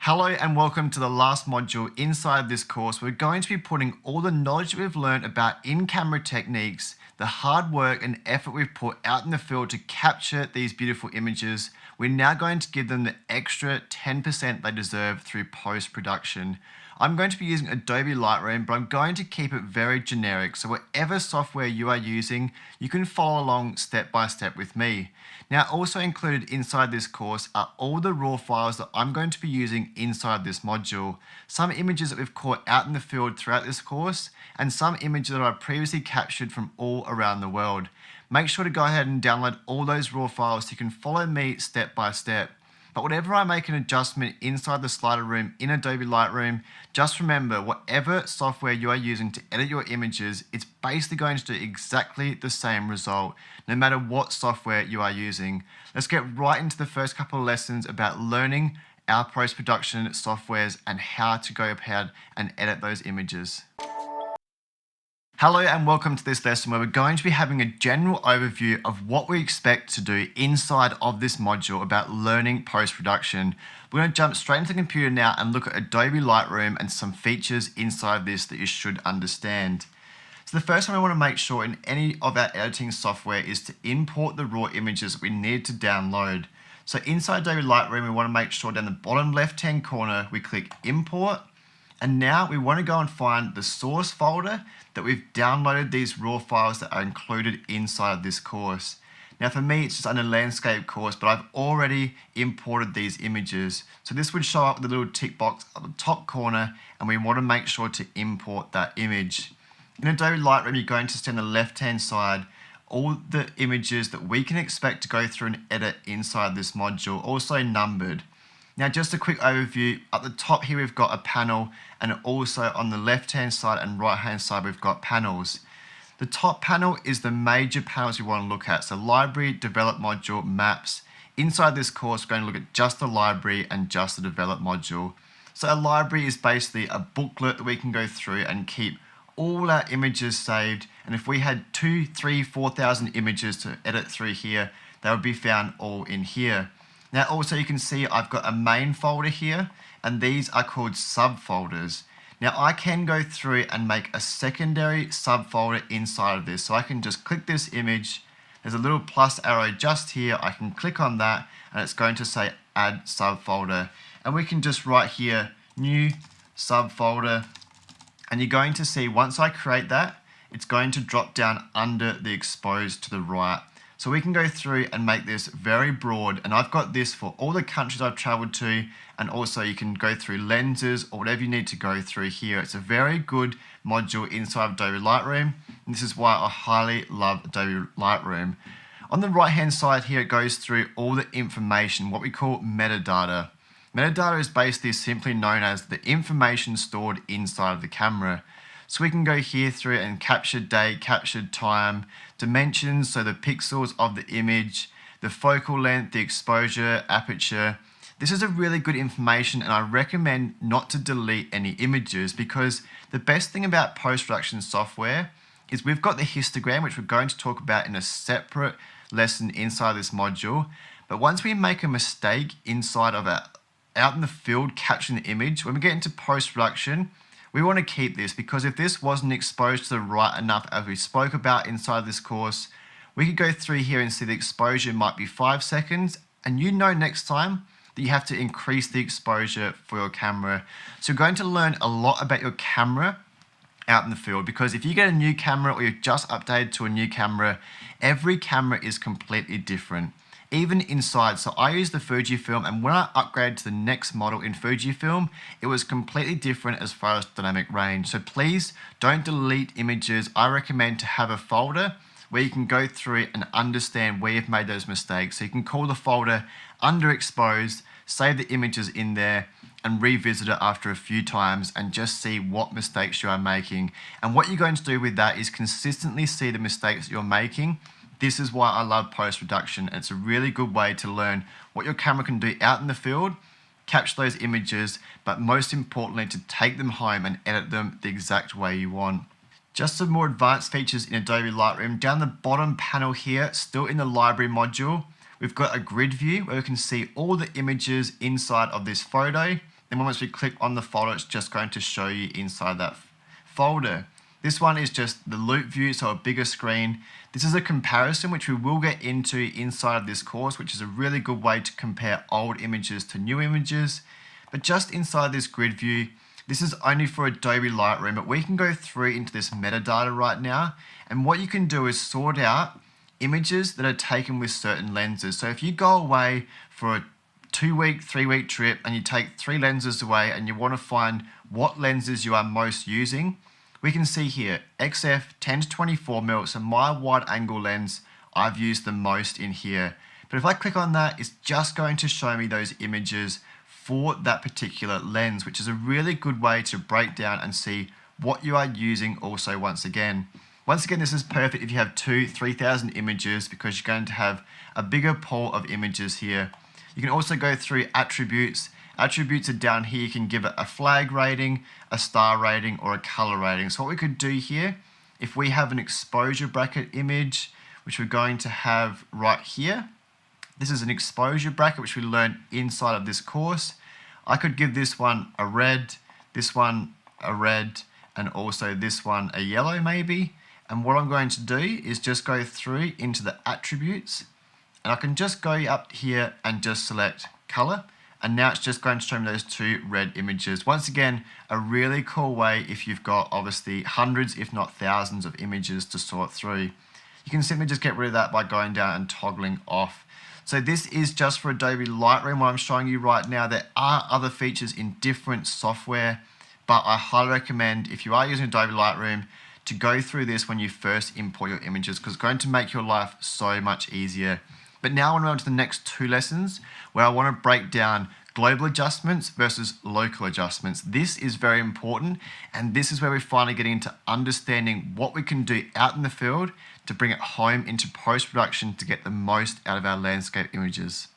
Hello and welcome to the last module inside this course. We're going to be putting all the knowledge that we've learned about in-camera techniques, the hard work and effort we've put out in the field to capture these beautiful images. We're now going to give them the extra 10% they deserve through post-production. I'm going to be using Adobe Lightroom, but I'm going to keep it very generic. So whatever software you are using, you can follow along step by step with me. Now, also included inside this course are all the raw files that I'm going to be using inside this module. Some images that we've caught out in the field throughout this course, and some images that I previously captured from all around the world. Make sure to go ahead and download all those raw files so you can follow me step by step. But whenever I make an adjustment inside the slider room in Adobe Lightroom, just remember whatever software you are using to edit your images, it's basically going to do exactly the same result, no matter what software you are using. Let's get right into the first couple of lessons about learning our post-production softwares and how to go ahead and edit those images. Hello and welcome to this lesson where we're going to be having a general overview of what we expect to do inside of this module about learning post-production. We're going to jump straight into the computer now and look at Adobe Lightroom and some features inside this that you should understand. So the first one I want to make sure in any of our editing software is to import the raw images that we need to download. So inside Adobe Lightroom, we want to make sure down the bottom left-hand corner, we click Import. And now we want to go and find the source folder that we've downloaded these raw files that are included inside this course. Now for me, it's just under landscape course, but I've already imported these images. So this would show up with a little tick box at the top corner, and we want to make sure to import that image. In Adobe Lightroom, you're going to see on the left-hand side all the images that we can expect to go through and edit inside this module, also numbered. Now just a quick overview, at the top here we've got a panel, and also on the left hand side and right hand side we've got panels. The top panel is the major panels we want to look at, so library, develop module, maps. Inside this course we're going to look at just the library and just the develop module. So a library is basically a booklet that we can go through and keep all our images saved, and if we had 2, 3, 4,000 images to edit through here, they would be found all in here. Now also you can see I've got a main folder here, and these are called subfolders. Now I can go through and make a secondary subfolder inside of this. So I can just click this image, there's a little plus arrow just here, I can click on that and it's going to say add subfolder. And we can just write here, new subfolder, and you're going to see once I create that, it's going to drop down under the exposed to the right. So we can go through and make this very broad, and I've got this for all the countries I've traveled to, and also you can go through lenses or whatever you need to go through here. It's a very good module inside of Adobe Lightroom, and this is why I highly love Adobe Lightroom. On the right hand side here, it goes through all the information, what we call metadata. Metadata is basically simply known as the information stored inside of the camera. So we can go here through and capture date, capture time, dimensions, so the pixels of the image, the focal length, the exposure, aperture. This is a really good information, and I recommend not to delete any images, because the best thing about post-production software is we've got the histogram, which we're going to talk about in a separate lesson inside this module. But once we make a mistake inside of out in the field capturing the image, when we get into post-production, we want to keep this, because if this wasn't exposed to the right enough as we spoke about inside this course, we could go through here and see the exposure might be 5 seconds, and you know next time that you have to increase the exposure for your camera. So you're going to learn a lot about your camera out in the field, because if you get a new camera or you've just updated to a new camera, every camera is completely different. Even inside, so I use the Fujifilm, and when I upgraded to the next model in Fujifilm, it was completely different as far as dynamic range. So please don't delete images. I recommend to have a folder where you can go through and understand where you've made those mistakes. So you can call the folder underexposed, save the images in there, and revisit it after a few times and just see what mistakes you are making. And what you're going to do with that is consistently see the mistakes that you're making. This is why I love post-production. It's a really good way to learn what your camera can do out in the field, capture those images, but most importantly to take them home and edit them the exact way you want. Just some more advanced features in Adobe Lightroom. Down the bottom panel here, still in the library module, we've got a grid view where we can see all the images inside of this photo. Then once we click on the folder, it's just going to show you inside that folder. This one is just the loop view, so a bigger screen. This is a comparison which we will get into inside of this course, which is a really good way to compare old images to new images. But just inside this grid view, this is only for Adobe Lightroom, but we can go through into this metadata right now. And what you can do is sort out images that are taken with certain lenses. So if you go away for a 2-week, 3-week trip and you take 3 lenses away and you want to find what lenses you are most using, we can see here, XF 10 to 24mm, so my wide angle lens, I've used the most in here. But if I click on that, it's just going to show me those images for that particular lens, which is a really good way to break down and see what you are using also once again. Once again, this is perfect if you have 2,000-3,000 images because you're going to have a bigger pool of images here. You can also go through attributes. Attributes are down here. You can give it a flag rating, a star rating, or a color rating. So what we could do here, if we have an exposure bracket image, which we're going to have right here, this is an exposure bracket which we learned inside of this course. I could give this one a red, this one a red, and also this one a yellow maybe. And what I'm going to do is just go through into the attributes, and I can just go up here and just select color. And now it's just going to show me those 2 red images. Once again, a really cool way if you've got obviously hundreds, if not thousands of images to sort through. You can simply just get rid of that by going down and toggling off. So this is just for Adobe Lightroom, what I'm showing you right now. There are other features in different software, but I highly recommend if you are using Adobe Lightroom to go through this when you first import your images, because it's going to make your life so much easier. But now I want to move on to the next 2 lessons where I want to break down global adjustments versus local adjustments. This is very important, and this is where we're finally getting into understanding what we can do out in the field to bring it home into post-production to get the most out of our landscape images.